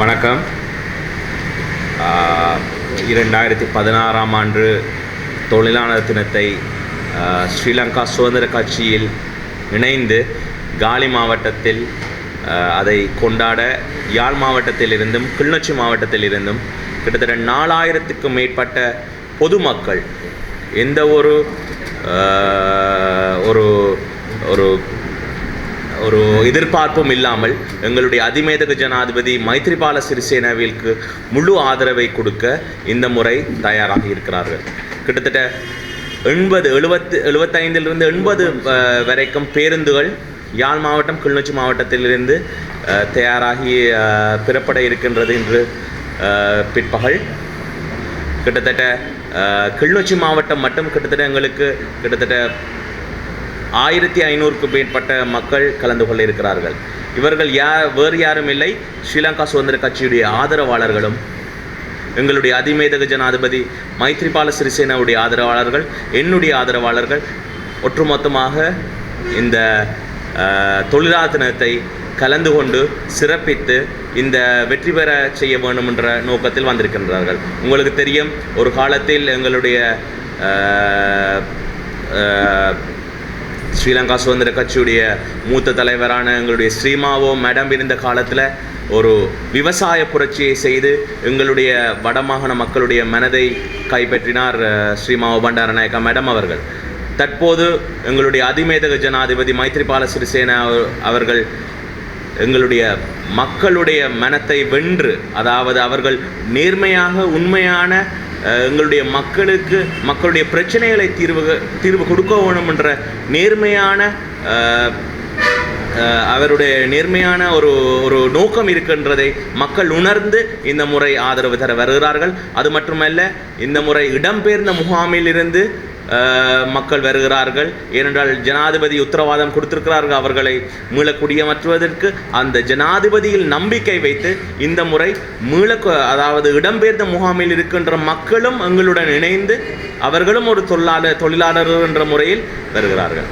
வணக்கம். 2016ஆம் ஆண்டு தொழிலாளர் தினத்தை ஸ்ரீலங்கா சுதந்திர கட்சியில் இணைந்து காலி மாவட்டத்தில் அதை கொண்டாட யாழ் மாவட்டத்திலிருந்தும் கிளிநொச்சி மாவட்டத்திலிருந்தும் கிட்டத்தட்ட 4000க்கும் மேற்பட்ட பொதுமக்கள் எந்த ஒரு ஒரு எதிர்பார்ப்பும் இல்லாமல் எங்களுடைய அதிமேதக ஜனாதிபதி மைத்ரிபால சிறிசேனவிற்கு முழு ஆதரவை கொடுக்க இந்த முறை தயாராக இருக்கிறார்கள். கிட்டத்தட்ட 75லிருந்து 80 வரைக்கும் பேருந்துகள் யாழ் மாவட்டம் கிளிநொச்சி மாவட்டத்திலிருந்து தயாராகி பெறப்பட இருக்கின்றது என்று பிற்பகல் கிட்டத்தட்ட கிளிநொச்சி மாவட்டம் மட்டும் கிட்டத்தட்ட எங்களுக்கு கிட்டத்தட்ட 1500க்கும் மேற்பட்ட மக்கள் கலந்து கொள்ள இருக்கிறார்கள். இவர்கள் வேறு யாரும் இல்லை, ஸ்ரீலங்கா சுதந்திர கட்சியுடைய ஆதரவாளர்களும் எங்களுடைய அதிமேதக ஜனாதிபதி மைத்ரிபால சிறிசேனவுடைய ஆதரவாளர்கள், என்னுடைய ஆதரவாளர்கள் ஒட்டுமொத்தமாக இந்த தொழிலாளர் தினத்தை கலந்து கொண்டு சிறப்பித்து இந்த வெற்றி பெற செய்ய வேண்டும் என்ற நோக்கத்தில் வந்திருக்கின்றார்கள். உங்களுக்கு தெரியும், ஒரு காலத்தில் எங்களுடைய ஸ்ரீலங்கா சுதந்திர கட்சியுடைய மூத்த தலைவரான எங்களுடைய ஸ்ரீமாவோ மேடம் இருந்த காலத்தில் ஒரு விவசாய புரட்சியை செய்து எங்களுடைய வடமாகாண மக்களுடைய மனதை கைப்பற்றினார் ஸ்ரீமாவோ பண்டாரநாயக்கா மேடம் அவர்கள். தற்போது எங்களுடைய அதிமேதக ஜனாதிபதி மைத்ரிபால சிறிசேன அவர்கள் எங்களுடைய மக்களுடைய மனத்தை வென்று, அதாவது அவர்கள் நேர்மையாக உண்மையான எங்களுடைய மக்களுடைய பிரச்சனைகளை தீர்வு கொடுக்க வேணும் என்ற நேர்மையான அவருடைய நேர்மையான ஒரு நோக்கம் இருக்கின்றதை மக்கள் உணர்ந்து இந்த முறை ஆதரவு தர வருகிறார்கள். அது மட்டுமல்ல, இந்த முறை இடம்பெயர்ந்த முகாமில் இருந்து மக்கள் வருகிறார்கள். ஏனென்றால் ஜனாதிபதி உத்தரவாதம் கொடுத்திருக்கிறார்கள் அவர்களை மீள குடியமற்றுவதற்கு. அந்த ஜனாதிபதியில் நம்பிக்கை வைத்து இந்த முறை அதாவது இடம்பெயர்ந்த முகாமில் இருக்கின்ற மக்களும் எங்களுடன் இணைந்து அவர்களும் ஒரு தொழிலாளர் என்ற முறையில் வருகிறார்கள்.